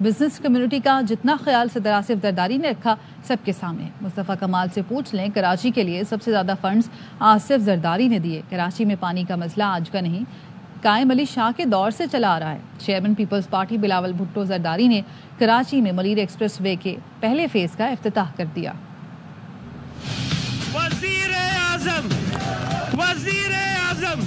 Business community کا جتنا خیال صدر آصف زرداری نے رکھا سب کے سامنے. مصطفیٰ کمال سے پوچھ لیں, کراچی کے لیے سب سے زیادہ فنڈز آصف زرداری نے دیے. کراچی میں پانی کا مسئلہ آج کا نہیں, قائم علی شاہ کے دور سے چلا آ رہا ہے. چیئرمین پیپلز پارٹی بلاول بھٹو زرداری نے کراچی میں ملیر ایکسپریس وے کے پہلے فیز کا افتتاح کر دیا. وزیر اعظم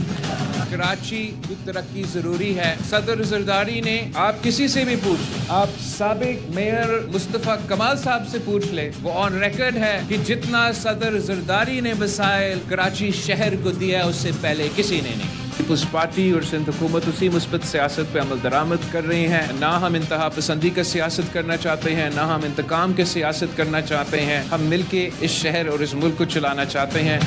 کراچی کی ترقی ضروری ہے. صدر زرداری نے, آپ کسی سے بھی پوچھ, آپ سابق میئر مصطفیٰ کمال صاحب سے پوچھ لے, وہ آن ریکارڈ ہے کہ جتنا صدر زرداری نے وسائل کراچی شہر کو دیا اس سے پہلے کسی نے نہیں. پیپلز پارٹی اور سندھ حکومت اسی مثبت سیاست پہ عمل درآمد کر رہی ہیں. نہ ہم انتہا پسندی کا سیاست کرنا چاہتے ہیں, نہ ہم انتقام کے سیاست کرنا چاہتے ہیں. ہم مل کے اس شہر اور اس ملک کو چلانا چاہتے ہیں.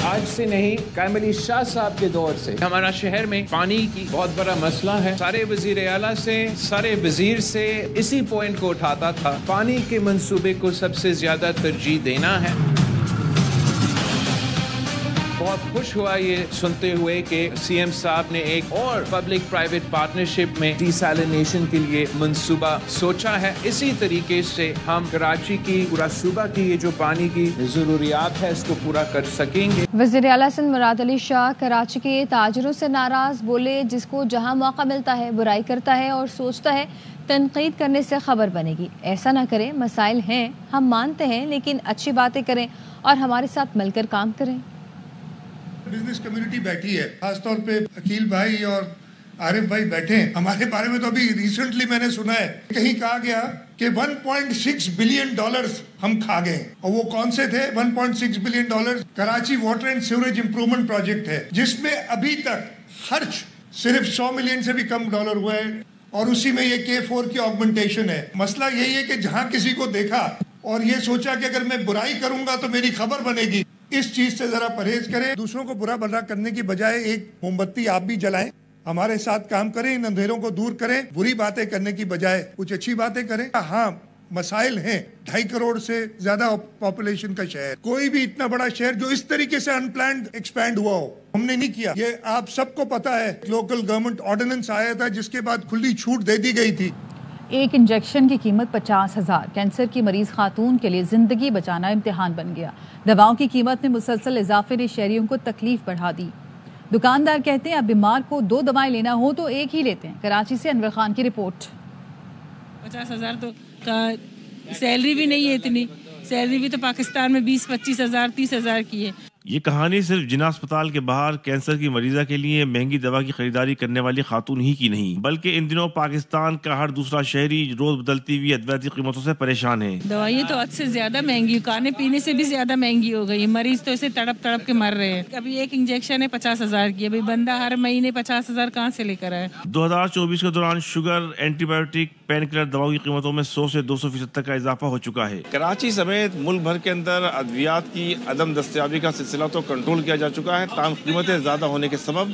آج سے نہیں, قائم علی شاہ صاحب کے دور سے ہمارا شہر میں پانی کی بہت بڑا مسئلہ ہے. سارے وزیر اعلیٰ سے, سارے وزیر سے اسی پوائنٹ کو اٹھاتا تھا, پانی کے منصوبے کو سب سے زیادہ ترجیح دینا ہے. بہت خوش ہوا یہ سنتے ہوئے کہ سی ایم صاحب نے ایک اور پبلک پرائیویٹ پارٹنرشپ میں ڈیسیلینیشن کے لیے منصوبہ سوچا ہے. اسی طریقے سے ہم کراچی کی پورا صوبہ کی یہ جو پانی کی ضروریات ہے اس کو پورا کر سکیں گے. وزیر اعلیٰ سندھ مراد علی شاہ کراچی کے تاجروں سے ناراض, بولے جس کو جہاں موقع ملتا ہے برائی کرتا ہے اور سوچتا ہے تنقید کرنے سے خبر بنے گی. ایسا نہ کریں, مسائل ہیں ہم مانتے ہیں, لیکن اچھی باتیں کریں اور ہمارے ساتھ مل کر کام کریں. بزنس کمیونٹی بیٹھی ہے, خاص طور پہ عقیل بھائی اور عارف بھائی بیٹھے ہیں. ہمارے بارے میں تو ابھی ریسنٹلی میں نے سنا ہے کہیں کہا گیا کہ 1.6 بلین ڈالرز ہم کھا گئے, اور وہ کون سے تھے 1.6 billion dollars? Karachi water and sewerage improvement project ہے, جس میں ابھی تک خرچ صرف 100 ملین سے بھی کم ڈالر ہوا ہے, اور اسی میں یہ K4 کی آگمنٹیشن ہے. مسئلہ یہی ہے کہ جہاں کسی کو دیکھا اور یہ سوچا کہ اگر میں برائی کروں گا تو میری خبر بنے گی, اس چیز سے ذرا پرہیز کریں. دوسروں کو برا بھلا کرنے کی بجائے ایک موم بتی آپ بھی جلائیں, ہمارے ساتھ کام کریں, ان اندھیروں کو دور کریں. بری باتیں کرنے کی بجائے کچھ اچھی باتیں کریں. ہاں مسائل ہیں, 2.5 کروڑ سے زیادہ پاپولیشن کا شہر, کوئی بھی اتنا بڑا شہر جو اس طریقے سے ان پلانڈ ایکسپینڈ ہوا ہو ہم نے نہیں کیا. یہ آپ سب کو پتا ہے, لوکل گورنمنٹ آرڈیننس آیا تھا جس کے بعد کھلی چھوٹ دے دی گئی تھی. ایک انجیکشن کی قیمت 50,000. کینسر کی مریض خاتون کے لیے زندگی بچانا امتحان بن گیا. دواؤں کی قیمت میں مسلسل اضافے نے شہریوں کو تکلیف بڑھا دی. دکاندار کہتے ہیں اب بیمار کو 2 دوائیں لینا ہو تو ایک ہی لیتے ہیں. کراچی سے انور خان کی رپورٹ. 50,000 تو سیلری بھی نہیں ہے, اتنی سیلری بھی تو پاکستان میں 20-25,000 30,000 کی ہے. یہ کہانی صرف جنا اسپتال کے باہر کینسر کی مریضہ کے لیے مہنگی دوا کی خریداری کرنے والی خاتون ہی کی نہیں, بلکہ ان دنوں پاکستان کا ہر دوسرا شہری روز بدلتی ہوئی ادویاتی قیمتوں سے پریشان ہے. دوائیں تو حد سے زیادہ مہنگی, کھانے پینے سے بھی زیادہ مہنگی ہو گئی. مریض تو اسے تڑپ تڑپ کے مر رہے ہیں. ابھی ایک انجیکشن ہے 50,000 کی, ابھی بندہ ہر مہینے 50,000 کہاں سے لے کر آئے. 2024 کے دوران sugar, antibiotic, pain killer دواؤں کی قیمتوں میں 100 سے 200% تک کا اضافہ ہو چکا ہے. کراچی سمیت ملک بھر کے اندر ادویات کی عدم دستیابی کا سلسلہ تو کنٹرول کیا جا چکا ہے, تاہم قیمتیں زیادہ ہونے کے سبب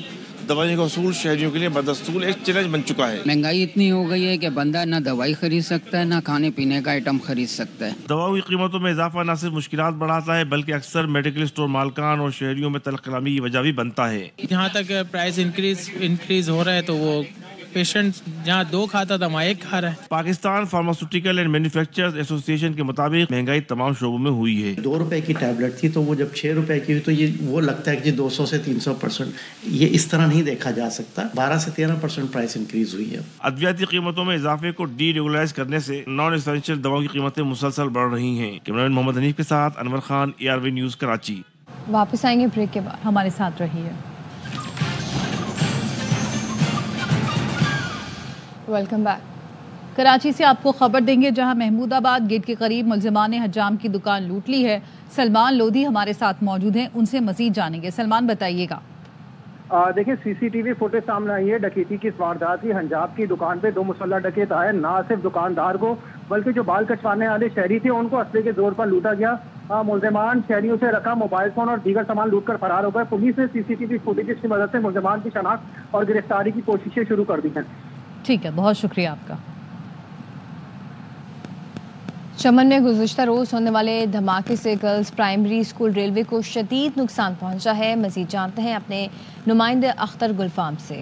دوائیوں کا حصول شہریوں کے لیے بدستور ایک چیلنج بن چکا ہے. مہنگائی اتنی ہو گئی ہے کہ بندہ نہ دوائی خرید سکتا ہے نہ کھانے پینے کا آئٹم خرید سکتا ہے. دواؤں کی قیمتوں میں اضافہ نہ صرف مشکلات بڑھاتا ہے بلکہ اکثر میڈیکل اسٹور مالکان اور شہریوں میں تلخ کلامی کی وجہ بھی بنتا ہے. جہاں تک پرائز انکریز ہو رہا ہے تو وہ پیشنٹ جہاں 2 کھاتا تھا وہاں 1 کھا رہا ہے. پاکستان فارماسیوٹیکل اینڈ مینوفیکچررز ایسوسی ایشن کے مطابق مہنگائی تمام شعبوں میں ہوئی ہے. 2 روپے کی ٹیبلٹ تھی تو وہ جب 6 روپے کی ہوئی تو یہ وہ لگتا ہے کہ 200 سے 300%. یہ اس طرح نہیں دیکھا جا سکتا. 12 سے 13% پرائس انکریز ہوئی ہے. ادویاتی قیمتوں میں اضافے کو ڈی ریگولرائز کرنے سے نان ایسینشل دواؤں کی قیمتیں مسلسل بڑھ رہی ہیں. کیمرہ مین محمد حنیف کے ساتھ انور خان, ARV نیوز کراچی. واپس آئیں گے بریک کے بعد, ہمارے ساتھ رہیے. Welcome back. کراچی سے آپ کو خبر دیں گے جہاں محمود آباد گیٹ کے قریب ملزمان نے حجام کی دکان لوٹ لی ہے. سلمان لودھی ہمارے ساتھ موجود ہیں, ان سے مزید جانیں گے. سلمان بتائیے گا. دیکھیں CCTV فوٹیج سامنے آئی ہے ڈکیتی کی. اس واردات کی حجاب کی دکان پہ 2 مسلح ڈکیت آئے. نہ صرف دکاندار کو بلکہ جو بال کٹوانے والے شہری تھے ان کو اسلحے کے زور پر لوٹا گیا. ملزمان شہریوں سے رقم, موبائل فون اور دیگر سامان لوٹ کر فرار ہو گئے. پولیس نے CCTV فوٹیج کی مدد سے ملزمان کی شناخت اور گرفتاری کی کوششیں شروع کر دی ہیں. ٹھیک ہے, بہت شکریہ آپ کا. چمن میں گزشتہ روز ہونے والے دھماکے سے گرلز پرائمری اسکول ریلوے کو شدید نقصان پہنچا ہے. مزید جانتے ہیں اپنے نمائندے اختر گلفام سے.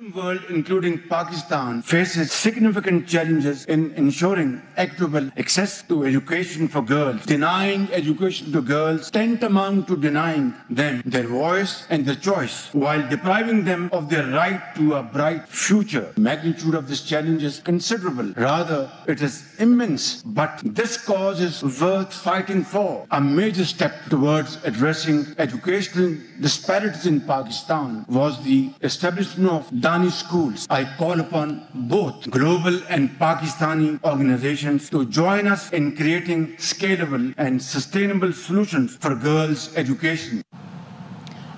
The world, including Pakistan, faces significant challenges in ensuring equitable access to education for girls. Denying education to girls tantamount to denying them their voice and their choice, while depriving them of their right to a bright future. The magnitude of this challenge is considerable. Rather, it is immense. But this cause is worth fighting for. A major step towards addressing educational disparities in Pakistan was the establishment of Dani schools. I call upon both global and Pakistani organizations to join us in creating scalable and sustainable solutions for girls' education.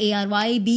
ARYB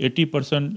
80%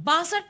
62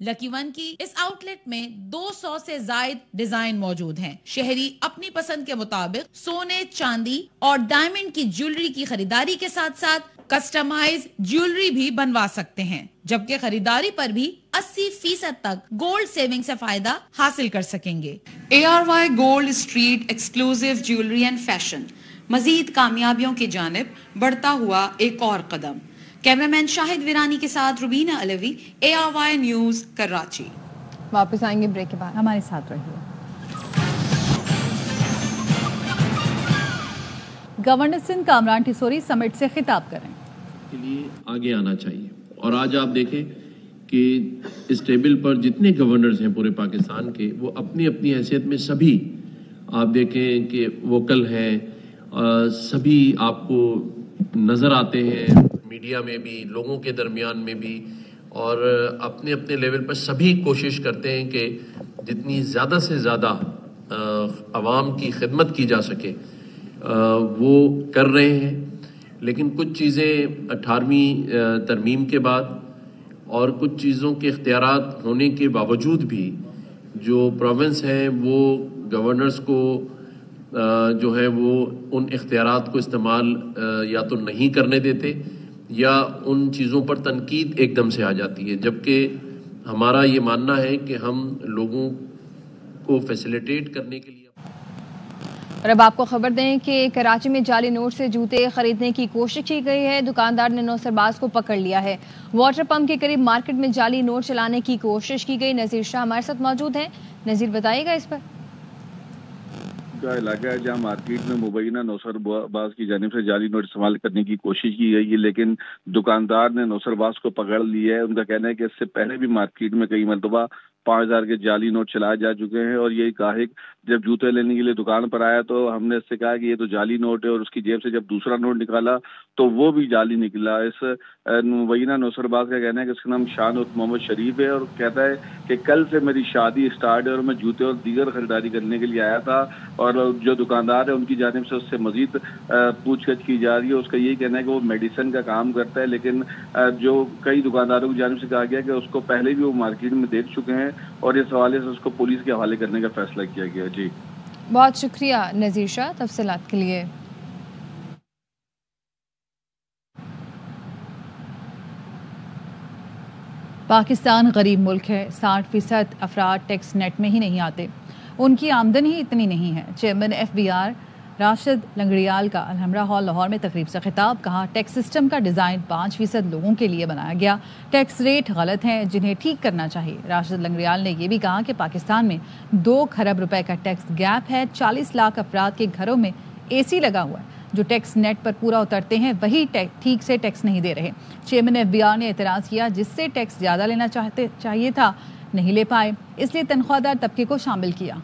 lucky one کی اس out late میں 200 سے زائد design موجود ہیں. شہری اپنی پسند کے مطابق سونے، چاندی اور ڈائمنڈ کی جیولری کی خریداری کے ساتھ ساتھ کسٹمائز جیولری بھی بنوا سکتے ہیں، جبکہ خریداری پر بھی 80% تک گولڈ سیونگ سے فائدہ حاصل کر سکیں گے. ARY gold street exclusive jewellery and fashion مزید کامیابیوں کی جانب بڑھتا ہوا ایک اور قدم. کیمرامین شاہد ویرانی کے ساتھ روبینہ علوی، ARY نیوز، کراچی. واپس آئیں گے بریک کے بعد، ہمارے ساتھ رہیے. گورنر سندھ کامران ٹھسوری سمٹ سے خطاب کریں. کے لیے آگے آنا چاہیے، اور آج آپ دیکھیں کہ اس ٹیبل پر جتنے گورنرز ہیں پورے پاکستان کے، وہ اپنی اپنی حیثیت میں سبھی آپ دیکھیں کہ ووکل ہیں، سبھی آپ کو نظر آتے ہیں میڈیا میں بھی، لوگوں کے درمیان میں بھی، اور اپنے اپنے لیول پر سبھی کوشش کرتے ہیں کہ جتنی زیادہ سے زیادہ عوام کی خدمت کی جا سکے وہ کر رہے ہیں. لیکن کچھ چیزیں 18ویں ترمیم کے بعد اور کچھ چیزوں کے اختیارات ہونے کے باوجود بھی جو پروونس ہیں وہ گورنرز کو جو ہے وہ ان اختیارات کو استعمال یا تو نہیں کرنے دیتے یا ان چیزوں پر تنقید ایک دم سے آ جاتی ہے، جبکہ ہمارا یہ ماننا ہے کہ ہم لوگوں کو فیسیلیٹیٹ کرنے کے لیے. اور اب آپ کو خبر دیں کہ کراچی میں جعلی نوٹ سے جوتے خریدنے کی کوشش کی گئی ہے. دکاندار نے 9 سرباز کو پکڑ لیا ہے. واٹر پمپ کے قریب مارکیٹ میں جعلی نوٹ چلانے کی کوشش کی گئی. نذیر شاہ ہمارے ساتھ موجود ہیں. نذیر، بتائیے گا اس پر. کا علاقہ ہے جہاں مارکیٹ میں مبینہ 9 سرباز کی جانب سے جعلی نوٹ استعمال کرنے کی کوشش کی گئی ہے، لیکن دکاندار نے 9 سرباز کو پکڑ لیا ہے. ان کا کہنا ہے کہ اس سے پہلے بھی مارکیٹ میں کئی مرتبہ 5000 کے جعلی نوٹ چلائے جا چکے ہیں، اور یہ گاہک جب جوتے لینے کے لیے دکان پر آیا تو ہم نے اس سے کہا کہ یہ تو جعلی نوٹ ہے، اور اس کی جیب سے جب دوسرا نوٹ نکالا تو وہ بھی جعلی نکلا. اس مبینہ 9 سرباز کا کہنا ہے کہ اس کا نام شان محمد شریف ہے، اور کہتا ہے کہ کل سے میری شادی اسٹارٹ ہے اور میں جوتے اور دیگر خریداری کرنے کے لیے آیا تھا، اور جو دکاندار ہے ان کی جانب سے اس سے مزید پوچھ گچھ کی جا رہی ہے. اس کا یہی کہنا ہے کہ وہ میڈیسن کا کام کرتا ہے، لیکن جو کئی دکانداروں کی جانب سے کہا گیا کہ اس کو پہلے بھی وہ مارکیٹ میں دیکھ چکے ہیں، اور اس حوالے سے اس کو پولیس کے حوالے کرنے کا فیصلہ کیا گیا. جی بہت شکریہ نذیر شاہ تفصیلات کے لیے. پاکستان غریب ملک ہے. 60% افراد ٹیکس نیٹ میں ہی نہیں آتے، ان کی آمدن ہی اتنی نہیں ہے. چیئرمین FBR راشد لنگڑیال کا الحمرہ ہال لاہور میں تقریب سے خطاب. کہا ٹیکس سسٹم کا ڈیزائن 5% لوگوں کے لیے بنایا گیا، ٹیکس ریٹ غلط ہیں جنہیں ٹھیک کرنا چاہیے. راشد لنگڑیال نے یہ بھی کہا کہ پاکستان میں 2 کھرب روپے کا ٹیکس گیپ ہے. 40 لاکھ افراد کے گھروں میں AC لگا ہوا ہے. جو ٹیکس نیٹ پر پورا اترتے ہیں وہی ٹھیک سے ٹیکس نہیں دے رہے. چیئرمین FBR نے اعتراض کیا جس سے ٹیکس زیادہ لینا چاہیے تھا نہیں لے پائے، اس لیے تنخواہ دار طبقے کو شامل کیا.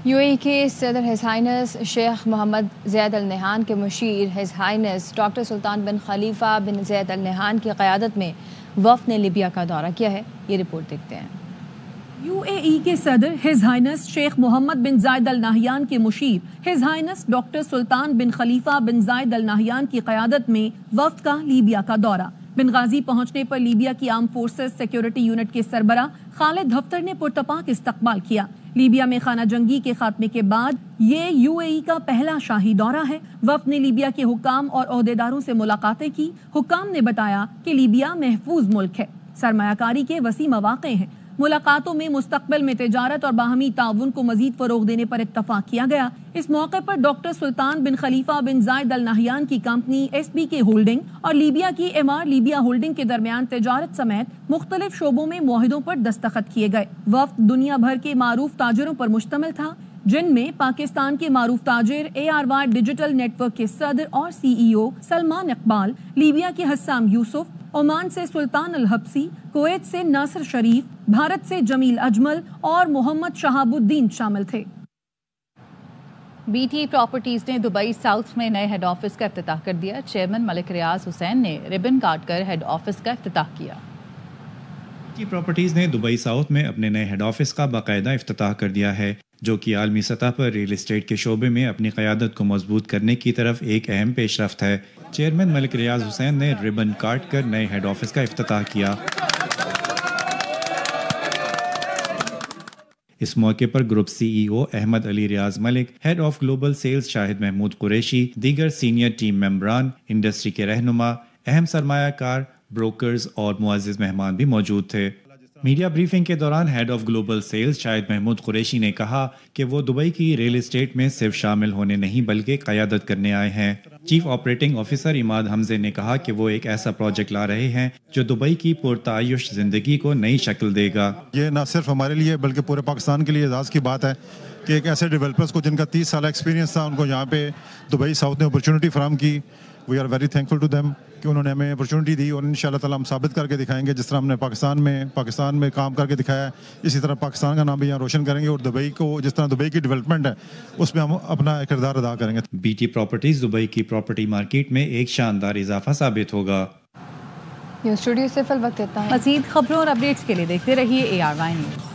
UAE کے صدر ہز ہائنس شیخ محمد زید ال نہیان کے مشیر ہز ہائنس ڈاکٹر سلطان بن خلیفہ بن زید ال نہیان کی قیادت میں وفد نے لیبیا کا دورہ کیا ہے. یہ رپورٹ دیکھتے ہیں. UAE کے صدر ہز ہائنس شیخ محمد بن زائد ال نہیان کے مشیر ہز ہائنس ڈاکٹر سلطان بن خلیفہ بن زائد ال نہیان کی قیادت میں وفد کا لیبیا کا دورہ. بنغازی پہنچنے پر لیبیا کی آرم فورسز سیکیورٹی یونٹ کے سربراہ خالد حفتر نے پرتپاک استقبال کیا. لیبیا میں خانہ جنگی کے خاتمے کے بعد یہ UAE کا پہلا شاہی دورہ ہے. وفد نے لیبیا کے حکام اور عہدیداروں سے ملاقاتیں کی. حکام نے بتایا کہ لیبیا محفوظ ملک ہے، سرمایہ کاری کے وسیع مواقع ہیں. ملاقاتوں میں مستقبل میں تجارت اور باہمی تعاون کو مزید فروغ دینے پر اتفاق کیا گیا. اس موقع پر ڈاکٹر سلطان بن خلیفہ بن زائد ال نہیان کی کمپنی SBK ہولڈنگ اور لیبیا کی MR لیبیا ہولڈنگ کے درمیان تجارت سمیت مختلف شعبوں میں معاہدوں پر دستخط کیے گئے. وفد دنیا بھر کے معروف تاجروں پر مشتمل تھا، جن میں پاکستان کے معروف تاجر ARY ڈیجیٹل نیٹ ورک کے صدر اور CEO سلمان اقبال، لیبیا کے حسام یوسف، عمان سے سلطان الحبسی، کویت سے ناصر شریف، بھارت سے جمیل اجمل اور محمد شہاب الدین شامل تھے. BT پراپرٹیز نے دبئی ساؤتھ میں نئے ہیڈ آفس کا افتتاح کر دیا. چیئرمین ملک ریاض حسین نے ربن کاٹ کر ہیڈ آفس کا افتتاح کیا. BT پراپرٹیز نے دبئی ساؤتھ میں اپنے نئے ہیڈ آفس کا باقاعدہ افتتاح کر دیا ہے، جو کہ عالمی سطح پر ریل اسٹیٹ کے شعبے میں اپنی قیادت کو مضبوط کرنے کی طرف ایک اہم پیش رفت ہے۔ چیئرمین ملک ریاض حسین نے ربن کاٹ کر نئے ہیڈ آفس کا افتتاح کیا۔ اس موقع پر group C E O Ahmed Ali Riaz Malik, head of global sales Shahid Mahmood Qureshi, دیگر سینئر ٹیم ممبران، انڈسٹری کے رہنما، اہم سرمایہ کار، بروکرز اور معزز مہمان بھی موجود تھے۔ میڈیا بریفنگ کے دوران head of global sales Shahid Mahmood Qureshi نے کہا کہ وہ دبئی کی ریل اسٹیٹ میں صرف شامل ہونے نہیں بلکہ قیادت کرنے آئے ہیں۔ چیف آپریٹنگ آفیسر عماد حمزے نے کہا کہ وہ ایک ایسا پروجیکٹ لا رہے ہیں جو دبئی کی پرتعیش زندگی کو نئی شکل دے گا۔ یہ نہ صرف ہمارے لیے بلکہ پورے پاکستان کے لیے اعزاز کی بات ہے کہ ایک ایسے ڈیولپرز کو جن کا 30 سالہ ایکسپیرینس تھا، ان کو یہاں پہ دبئی ساؤتھ نے اپرچونٹی فراہم کی۔ We are very thankful to them کہ انہوں نے ہمیں اپرچونٹی دی، اور انشاءاللہ تعالی ہم ثابت کر کے دکھائیں گے جس طرح ہم نے پاکستان میں کام کر کے دکھایا ہے، اسی طرح پاکستان کا نام بھی یہاں روشن کریں گے، اور دبئی کو جس طرح دبئی کی ڈیولپمنٹ ہے اس میں ہم اپنا کردار ادا کریں گے۔ بی ٹی پراپرٹیز دبئی کی پراپرٹی مارکیٹ میں ایک شاندار اضافہ ثابت ہوگا۔ نیوز اسٹوڈیو سے فی الوقت اتنا ہے۔ مزید خبروں اور اپڈیٹس کے لیے دیکھتے رہیے ARY نیوز۔